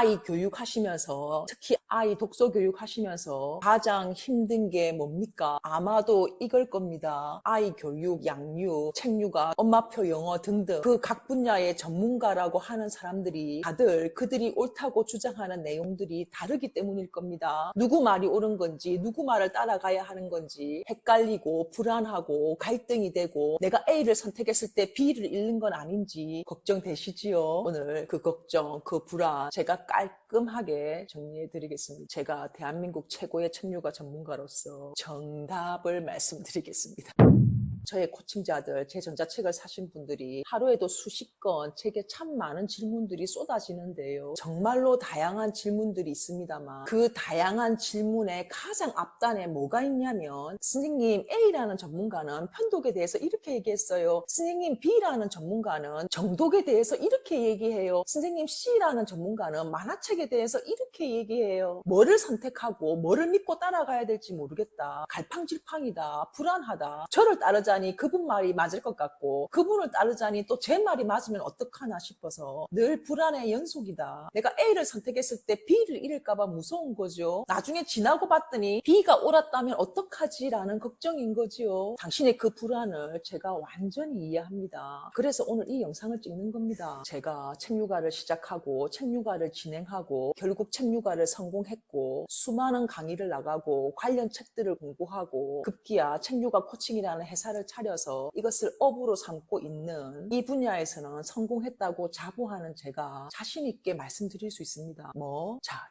아이 교육하시면서, 특히 아이 독서 교육하시면서 가장 힘든 게 뭡니까? 아마도 이걸 겁니다. 아이 교육, 양육, 책육아, 엄마표 영어 등등 그 각 분야의 전문가라고 하는 사람들이 다들 그들이 옳다고 주장하는 내용들이 다르기 때문일 겁니다. 누구 말이 옳은 건지, 누구 말을 따라가야 하는 건지 헷갈리고 불안하고 갈등이 되고 내가 A를 선택했을 때 B를 잃는 건 아닌지 걱정되시지요? 오늘 그 걱정, 그 불안 제가 깔끔하게 정리해 드리겠습니다. 제가 대한민국 최고의 책육아 전문가로서 정답을 말씀드리겠습니다. 저의 코칭자들, 제 전자책을 사신 분들이 하루에도 수십 건 책에 참 많은 질문들이 쏟아지는데요. 정말로 다양한 질문들이 있습니다만 그 다양한 질문의 가장 앞단에 뭐가 있냐면 선생님 A라는 전문가는 편독에 대해서 이렇게 얘기했어요. 선생님 B라는 전문가는 정독에 대해서 이렇게 얘기해요. 선생님 C라는 전문가는 만화책에 대해서 이렇게 얘기해요. 뭐를 선택하고 뭐를 믿고 따라가야 될지 모르겠다. 갈팡질팡이다. 불안하다. 저를 따르자니 그분 말이 맞을 것 같고 그분을 따르자니 또 제 말이 맞으면 어떡하나 싶어서 늘 불안의 연속이다. 내가 A를 선택했을 때 B를 잃을까 봐 무서운 거죠. 나중에 지나고 봤더니 B가 옳았다면 어떡하지? 라는 걱정인 거지요. 당신의 그 불안을 제가 완전히 이해합니다. 그래서 오늘 이 영상을 찍는 겁니다. 제가 책육아를 시작하고 책육아를 진행하고 결국 책육아를 성공했고 수많은 강의를 나가고 관련 책들을 공부하고 급기야 책육아 코칭이라는 회사를 차려서 이것을 업으로 삼고 있는 이 분야에서는 성공했다고 자부하는 제가 자신 있게 말씀드릴 수 있습니다.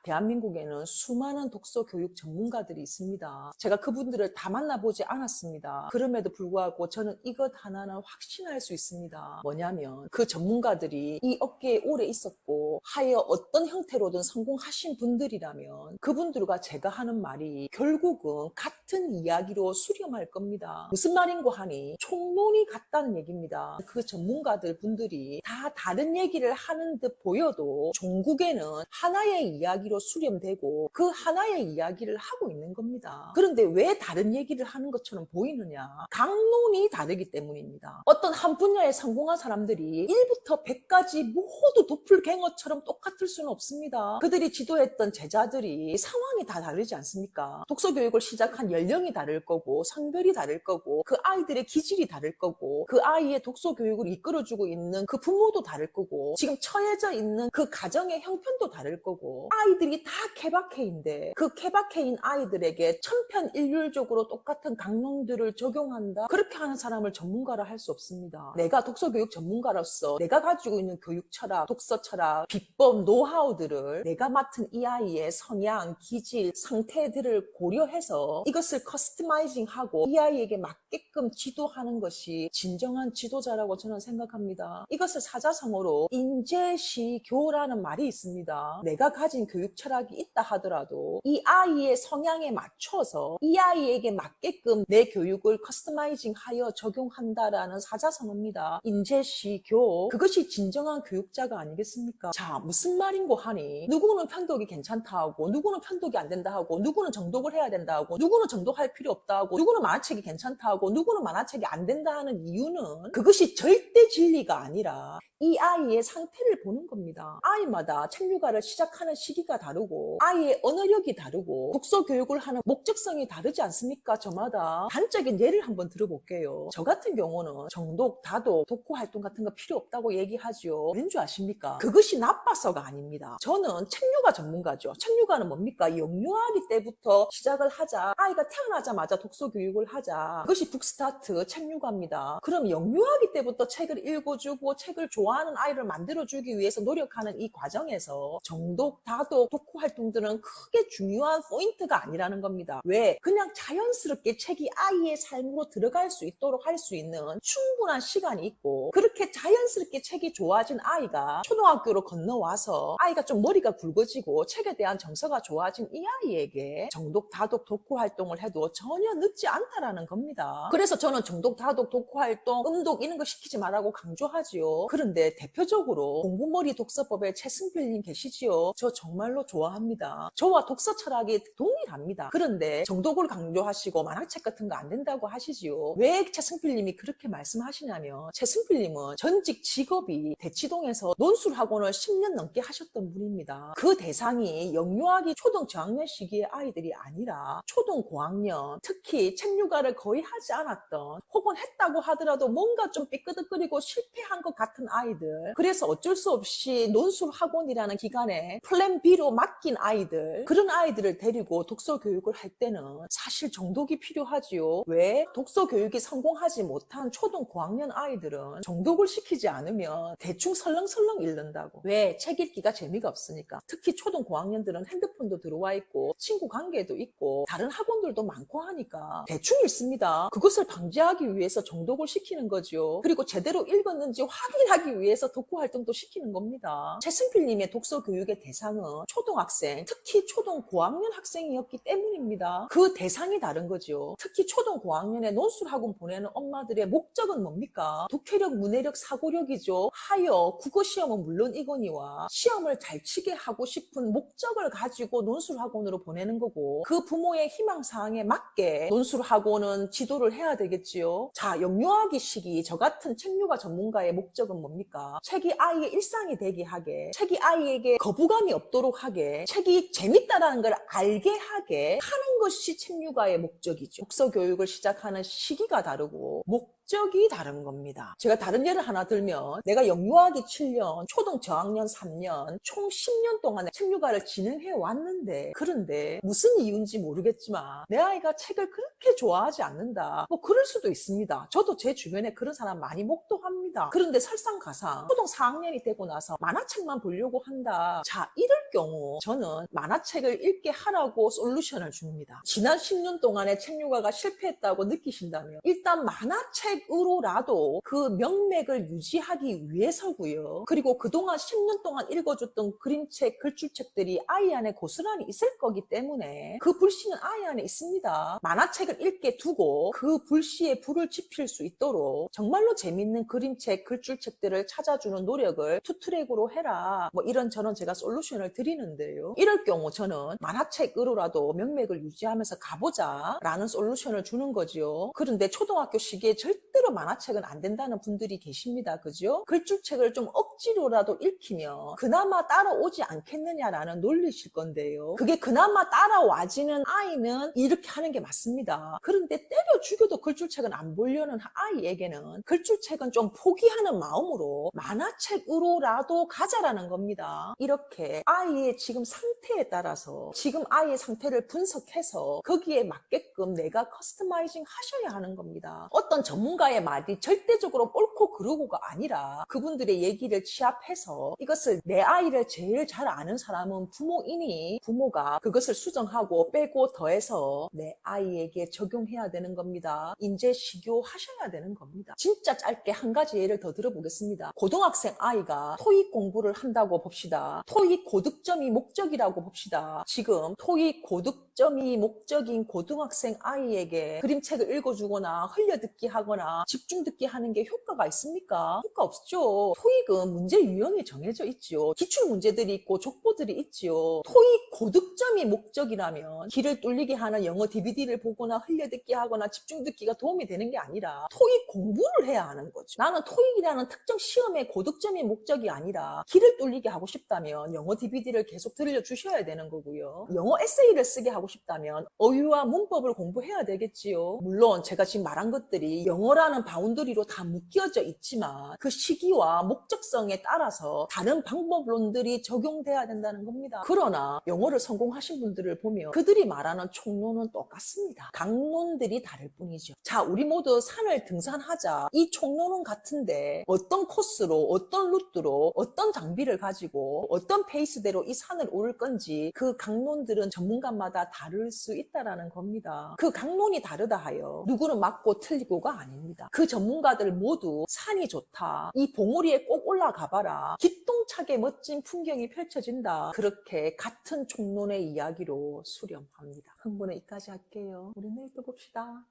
대한민국에는 수많은 독서 교육 전문가들이 있습니다. 제가 그분들을 다 만나보지 않았습니다. 그럼에도 불구하고 저는 이것 하나는 확신할 수 있습니다. 뭐냐면 그 전문가들이 이 업계에 오래 있었고 하여 어떤 형태로든 성공하신 분들이라면 그분들과 제가 하는 말이 결국은 같은 이야기로 수렴할 겁니다. 무슨 말인고 하니 총론이 같다는 얘기입니다. 그 전문가들 분들이 다 다른 얘기를 하는 듯 보여도 종국에는 하나의 이야기로 수렴되고 그 하나의 이야기를 하고 있는 겁니다. 그런데 왜 다른 얘기를 하는 것처럼 보이느냐? 강론이 다르기 때문입니다. 어떤 한 분야에 성공한 사람들이 1부터 100까지 모두 도플갱어처럼 똑같을 수는 없습니다. 그들이 지도했던 제자들이 상황이 다 다르지 않습니까? 독서 교육을 시작한 연령이 다를 거고 성별이 다를 거고 그 아이들의 기질이 다를 거고 그 아이의 독서 교육을 이끌어주고 있는 그 부모도 다를 거고 지금 처해져 있는 그 가정의 형편도 다를 거고 아이들이 다 케바케인데 그 케바케인 아이들에게 천편일률적으로 똑같은 강론들을 적용한다? 그렇게 하는 사람을 전문가라 할 수 없습니다. 내가 독서 교육 전문가로서 내가 가지고 있는 교육 철학, 독서 철학, 비법, 노하우들을 내가 맡은 이 아이의 성향, 기질, 상태들을 고려해서 이것을 커스터마이징하고 이 아이에게 맞게끔 지도하는 것이 진정한 지도자라고 저는 생각합니다. 이것을 사자성어로 인재시교라는 말이 있습니다. 내가 가진 교육 철학이 있다 하더라도 이 아이의 성향에 맞춰서 이 아이에게 맞게끔 내 교육을 커스터마이징하여 적용한다라는 사자성어입니다. 인재시교. 그것이 진정한 교육자가 아니겠습니까? 자, 무슨 말인고 하니 누구는 편독이 괜찮다 하고 누구는 편독이 안 된다 하고 누구는 정독을 해야 된다 하고 누구는 정독할 필요 없다 하고 누구는 만화책이 괜찮다 하고 누구는 만화책이 안 된다 하는 이유는 그것이 절대 진리가 아니라 이 아이의 상태를 보는 겁니다. 아이마다 책육아를 시작하는 시기가 다르고 아이의 언어력이 다르고 독서 교육을 하는 목적성이 다르지 않습니까? 저마다 단적인 예를 한번 들어볼게요. 저 같은 경우는 정독, 다독, 독후 활동 같은 거 필요 없다고 얘기하죠. 왠 줄 아십니까? 그것이 나빠서가 아닙니다. 저는 책육아 전문가죠. 책육아는 뭡니까? 영유아기 때부터 시작을 하자. 아이가 태어나자마자 독서 교육을 하자. 그것이 북스타트 책육아입니다. 그럼 영유아기 때부터 책을 읽어주고 책을 좋아하는 아이를 만들어주기 위해서 노력하는 이 과정에서 정독, 다독, 독후 활동들은 크게 중요한 포인트가 아니라는 겁니다. 왜? 그냥 자연스럽게 책이 아이의 삶으로 들어갈 수 있도록 할 수 있는 충분한 시간이 있고 그렇게 자연스럽게 책이 좋아진 아이가 초등학교로 건너와서 아이가 좀 머리가 굵어지고 책에 대한 정서가 좋아진 이 아이에게 정독, 다독, 독후 활동을 해도 전혀 늦지 않다라는 겁니다. 그래서 저는 정독, 다독, 독후 활동, 음독 이런 거 시키지 말라고 강조하지요. 그런데 대표적으로 공부머리 독서법의 최승필님 계시지요. 저 정말로 좋아합니다. 저와 독서 철학이 동일하게 동일합니다. 그런데 정독을 강조하시고 만화책 같은 거 안 된다고 하시지요. 왜 최승필님이 그렇게 말씀하시냐면 최승필님은 전직 직업이 대치동에서 논술학원을 10년 넘게 하셨던 분입니다. 그 대상이 영유아기 초등 저학년 시기의 아이들이 아니라 초등 고학년, 특히 책육아를 거의 하지 않았던 혹은 했다고 하더라도 뭔가 좀 삐끄덕거리고 실패한 것 같은 아이들, 그래서 어쩔 수 없이 논술학원이라는 기관에 플랜 B로 맡긴 아이들, 그런 아이들을 데리고 독서 교육을 할 때는 사실 정독이 필요하지요. 왜? 독서 교육이 성공하지 못한 초등 고학년 아이들은 정독을 시키지 않으면 대충 설렁설렁 읽는다고. 왜? 책 읽기가 재미가 없으니까. 특히 초등 고학년들은 핸드폰도 들어와 있고 친구 관계도 있고 다른 학원들도 많고 하니까 대충 읽습니다. 그것을 방지하기 위해서 정독을 시키는 거죠. 그리고 제대로 읽었는지 확인하기 위해서 독후 활동도 시키는 겁니다. 최승필님의 독서 교육의 대상은 초등학생, 특히 초등 고학년 학생이었기 때문입니다. 그 대상이 다른 거죠. 특히 초등 고학년에 논술학원 보내는 엄마들의 목적은 뭡니까? 독해력, 문해력, 사고력이죠. 하여 국어시험은 물론이거니와 시험을 잘 치게 하고 싶은 목적을 가지고 논술학원으로 보내는 거고, 그 부모의 희망사항에 맞게 논술학원은 지도를 해야 되겠지요. 자, 영유아기 시기 저 같은 책육아 전문가의 목적은 뭡니까? 책이 아이의 일상이 되게 하게, 책이 아이에게 거부감이 없도록 하게, 책이 재밌다라는 걸 알게 하게 하는 것이 책육아의 목적이죠. 독서 교육을 시작하는 시기가 다르고 목적이 다른 겁니다. 제가 다른 예를 하나 들면, 내가 영유아기 7년, 초등 저학년 3년, 총 10년 동안에 책육아를 진행해 왔는데, 그런데 무슨 이유인지 모르겠지만 내 아이가 책을 그렇게 좋아하지 않는다, 뭐 그럴 수도 있습니다. 저도 제 주변에 그런 사람 많이 목도합니다. 그런데 설상가상 초등 4학년이 되고 나서 만화책만 보려고 한다. 자, 이럴 경우 저는 만화책을 읽게 하라고 솔루션을 줍니다. 지난 10년 동안에 책육아가 실패했다고 느끼신다면 일단 만화책으로라도 그 명맥을 유지하기 위해서고요. 그리고 그동안 10년 동안 읽어줬던 그림책, 글줄책들이 아이 안에 고스란히 있을 거기 때문에 그 불씨는 아이 안에 있습니다. 만화책을 읽게 두고 그 불씨에 불을 지필 수 있도록 정말로 재밌는 그림책, 글줄책들을 찾아주는 노력을 투트랙으로 해라. 뭐 이런저런 제가 솔루션을 드리는데요. 이럴 경우 저는 만화책으로라도 명맥을 유지하면서 가보자 라는 솔루션을 주는 거죠. 그런데 초등학교 시기에 절대로 만화책은 안 된다는 분들이 계십니다. 그죠? 글줄책을 좀 억지로라도 읽히면 그나마 따라오지 않겠느냐라는 논리실 건데요. 그게 그나마 따라와지는 아이는 이렇게 하는 게 맞습니다. 그런데 때려 죽여도 글줄책은 안 보려는 아이에게는 글줄책은 좀 포기하는 마음으로 만화책으로라도 가자라는 겁니다. 이렇게 아이의 지금 상태에 따라서 지금 아이의 상태를 분석해서 거기에 맞게끔 내가 커스터마이징 하셔야 하는 겁니다. 어떤 전문가의 말이 절대적으로 옳고 그르고가 아니라 그분들의 얘기를 취합해서 이것을 내 아이를 제일 잘 아는 사람은 부모이니 부모가 그것을 수정하고 빼고 더해서 내 아이에게 적용해야 되는 겁니다. 인재 시교하셔야 되는 겁니다. 진짜 짧게 한 가지 예를 더 들어보겠습니다. 고등학생 아이가 토익 공부를 한다고 봅시다. 토익 고득점이 목적이라고 봅시다. 지금 토익 고득점이 목적인 고등학생 아이에게 그림책을 읽어주거나 흘려듣기 하거나 집중듣기 하는 게 효과가 있습니까? 효과 없죠. 토익은 문제 유형이 정해져 있죠. 기출 문제들이 있고 족보들이 있죠. 토익 고득점이 목적이라면 귀를 뚫리게 하는 영어 DVD를 보거나 흘려듣기 하거나 집중듣기가 도움이 되는 게 아니라 토익 공부를 해야 하는 거죠. 나는 토익이라는 특정 시험의 고득점이 목적이 아니라 귀를 뚫리게 하고 싶다면 영어 DVD를 계속 들려주셔야 되는 거고요. 영어 에세이를 쓰게 하고 싶다면 어휘와 문법을 공부해야 되겠지요. 물론 제가 지금 말한 것들이 영어라는 바운더리로 다 묶여져 있지만 그 시기와 목적성에 따라서 다른 방법론들이 적용돼야 된다는 겁니다. 그러나 영어를 성공하신 분들을 보면 그들이 말하는 총론은 똑같습니다. 강론들이 다를 뿐이죠. 자, 우리 모두 산을 등산하자. 이 총론은 같은데 어떤 코스로, 어떤 루트로, 어떤 장비를 가지고 어떤 페이스대로 이 산을 오를 건지 그 강론들은 전문가마다 다를 수 있다는 겁니다. 그 강론이 다르다 하여 누구는 맞고 틀리고가 아닙니다. 그 전문가들 모두 산이 좋다, 이 봉우리에 꼭 올라가 봐라, 기똥차게 멋진 풍경이 펼쳐진다, 그렇게 같은 총론의 이야기로 수렴합니다. 흥부는 여기까지 할게요. 우리 내일 또 봅시다.